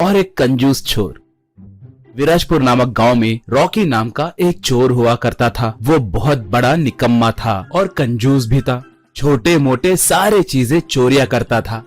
और एक कंजूस चोर। विराजपुर नामक गांव में रॉकी नाम का एक चोर हुआ करता था। वो बहुत बड़ा निकम्मा था और कंजूस भी था। छोटे मोटे सारे चीजें चोरिया करता था।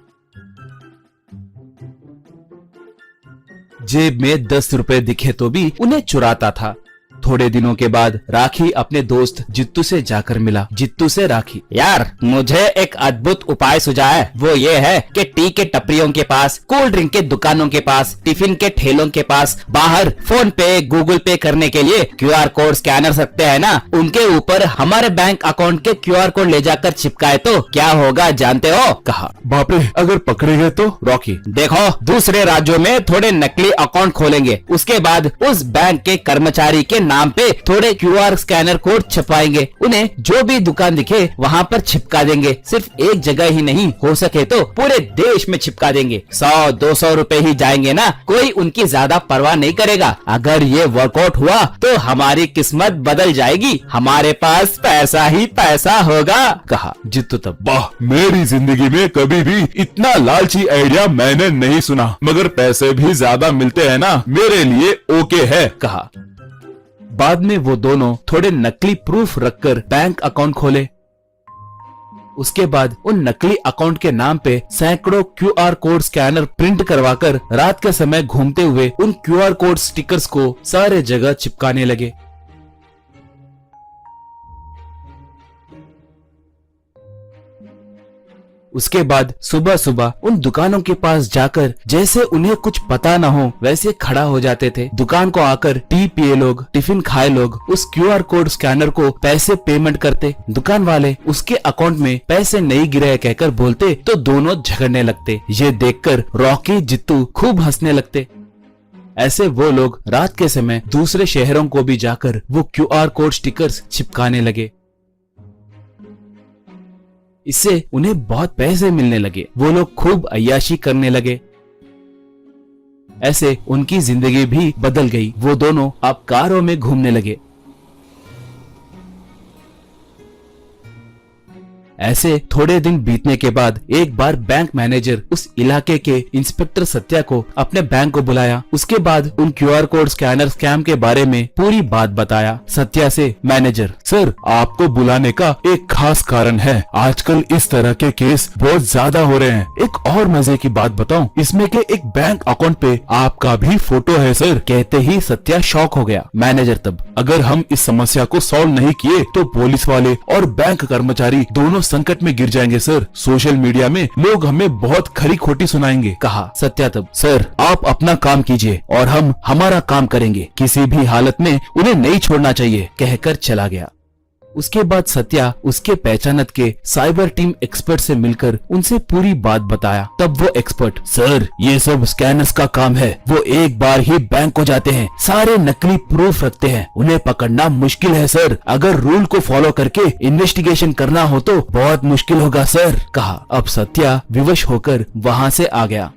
जेब में 10 रुपए दिखे तो भी उन्हें चुराता था। थोड़े दिनों के बाद राखी अपने दोस्त जित्तू से जाकर मिला। जित्तू से राखी, यार मुझे एक अद्भुत उपाय सुझा है। वो ये है कि टी के टपरियों के पास, कोल्ड ड्रिंक के दुकानों के पास, टिफिन के ठेलों के पास बाहर फोन पे, गूगल पे करने के लिए QR कोड स्कैनर सकते हैं ना, उनके ऊपर हमारे बैंक अकाउंट के QR कोड ले जाकर चिपकाए तो क्या होगा जानते हो? कहा। बाप रे, अगर पकड़े गए तो? रॉकी, देखो दूसरे राज्यों में थोड़े नकली अकाउंट खोलेंगे, उसके बाद उस बैंक के कर्मचारी के नाम पे थोड़े QR स्कैनर कोड छपाएंगे, उन्हें जो भी दुकान दिखे वहाँ पर चिपका देंगे। सिर्फ एक जगह ही नहीं, हो सके तो पूरे देश में चिपका देंगे। 100-200 रुपए ही जाएंगे ना, कोई उनकी ज्यादा परवाह नहीं करेगा। अगर ये वर्कआउट हुआ तो हमारी किस्मत बदल जाएगी, हमारे पास पैसा ही पैसा होगा। कहा। जित्तू तब, वाह, मेरी जिंदगी में कभी भी इतना लालची आइडिया मैंने नहीं सुना, मगर पैसे भी ज्यादा मिलते हैं ना, मेरे लिए ओके है। कहा। बाद में वो दोनों थोड़े नकली प्रूफ रखकर बैंक अकाउंट खोले। उसके बाद उन नकली अकाउंट के नाम पे सैकड़ों QR कोड स्कैनर प्रिंट करवाकर रात के समय घूमते हुए उन QR कोड स्टिकर्स को सारे जगह चिपकाने लगे। उसके बाद सुबह सुबह उन दुकानों के पास जाकर जैसे उन्हें कुछ पता न हो वैसे खड़ा हो जाते थे। दुकान को आकर टी पिए लोग, टिफिन खाए लोग उस QR कोड स्कैनर को पैसे पेमेंट करते। दुकान वाले उसके अकाउंट में पैसे नहीं गिरे कहकर बोलते तो दोनों झगड़ने लगते। ये देखकर रॉकी, जित्तू खूब हंसने लगते। ऐसे वो लोग रात के समय दूसरे शहरों को भी जाकर वो QR कोड स्टिकर्स चिपकाने लगे। इससे उन्हें बहुत पैसे मिलने लगे। वो लोग खूब अय्याशी करने लगे। ऐसे उनकी जिंदगी भी बदल गई। वो दोनों अब कारों में घूमने लगे। ऐसे थोड़े दिन बीतने के बाद एक बार बैंक मैनेजर उस इलाके के इंस्पेक्टर सत्या को अपने बैंक को बुलाया। उसके बाद उन QR कोड स्कैनर स्कैम के बारे में पूरी बात बताया। सत्या से मैनेजर, सर, आपको बुलाने का एक खास कारण है। आजकल इस तरह के केस बहुत ज्यादा हो रहे हैं। एक और मजे की बात बताऊं, इसमें के एक बैंक अकाउंट पे आपका भी फोटो है सर। कहते ही सत्या शॉक हो गया। मैनेजर तब, अगर हम इस समस्या को सॉल्व नहीं किए तो पुलिस वाले और बैंक कर्मचारी दोनों संकट में गिर जाएंगे सर। सोशल मीडिया में लोग हमें बहुत खरी खोटी सुनाएंगे। कहा। सत्या तब, सर आप अपना काम कीजिए और हम हमारा काम करेंगे। किसी भी हालत में उन्हें नहीं छोड़ना चाहिए, कहकर चला गया। उसके बाद सत्या उसके पहचानत के साइबर टीम एक्सपर्ट से मिलकर उनसे पूरी बात बताया। तब वो एक्सपर्ट, सर ये सब स्कैनर्स का काम है। वो एक बार ही बैंक को जाते हैं, सारे नकली प्रूफ रखते हैं, उन्हें पकड़ना मुश्किल है सर। अगर रूल को फॉलो करके इन्वेस्टिगेशन करना हो तो बहुत मुश्किल होगा सर। कहा। अब सत्या विवश होकर वहाँ से आ गया।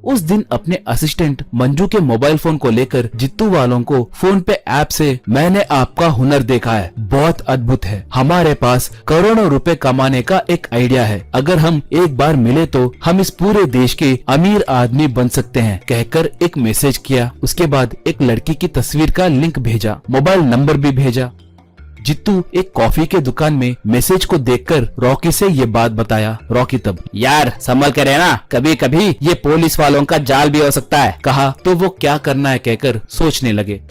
उस दिन अपने असिस्टेंट मंजू के मोबाइल फोन को लेकर जित्तू वालों को फोन पे ऐप से, मैंने आपका हुनर देखा है, बहुत अद्भुत है, हमारे पास करोड़ों रुपए कमाने का एक आइडिया है, अगर हम एक बार मिले तो हम इस पूरे देश के अमीर आदमी बन सकते हैं, कहकर एक मैसेज किया। उसके बाद एक लड़की की तस्वीर का लिंक भेजा, मोबाइल नंबर भी भेजा। जित्तू एक कॉफी के दुकान में मैसेज को देखकर रॉकी से ये बात बताया। रॉकी तब, यार संभल कर रहना, कभी कभी ये पुलिस वालों का जाल भी हो सकता है। कहा। तो वो क्या करना है कहकर सोचने लगे।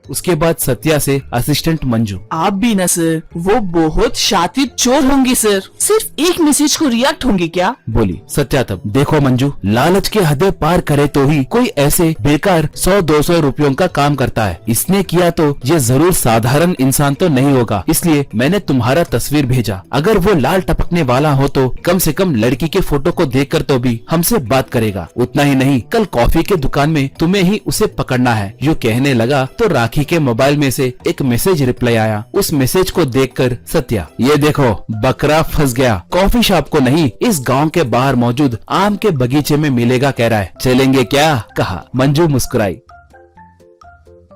उसके बाद सत्या से असिस्टेंट मंजू, आप भी ना सर, वो बहुत शातिर चोर होंगी सर, सिर्फ एक मैसेज को रिएक्ट होंगी क्या? बोली। सत्या तब, देखो मंजू, लालच के हदें पार करे तो ही कोई ऐसे बेकार 100-200 रुपयों का काम करता है। इसने किया तो ये जरूर साधारण इंसान तो नहीं होगा, इसलिए मैंने तुम्हारा तस्वीर भेजा। अगर वो लाल टपकने वाला हो तो कम से कम लड़की के फोटो को देखकर तो भी हमसे बात करेगा। उतना ही नहीं, कल कॉफी के दुकान में तुम्हें ही उसे पकड़ना है। यूँ कहने लगा तो राखी के मोबाइल में से एक मैसेज रिप्लाई आया। उस मैसेज को देखकर सत्या, ये देखो बकरा फंस गया, कॉफी शॉप को नहीं, इस गांव के बाहर मौजूद आम के बगीचे में मिलेगा कह रहा है, चलेंगे क्या? कहा। मंजू मुस्कुराई।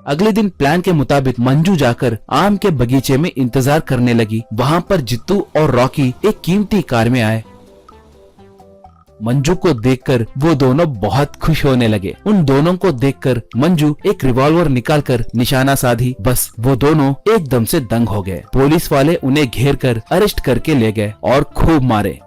अगले दिन प्लान के मुताबिक मंजू जाकर आम के बगीचे में इंतजार करने लगी। वहाँ पर जित्तू और रॉकी एक कीमती कार में आए। मंजू को देखकर वो दोनों बहुत खुश होने लगे। उन दोनों को देखकर मंजू एक रिवॉल्वर निकालकर निशाना साधी। बस वो दोनों एकदम से दंग हो गए। पुलिस वाले उन्हें घेर कर अरेस्ट करके ले गए और खूब मारे।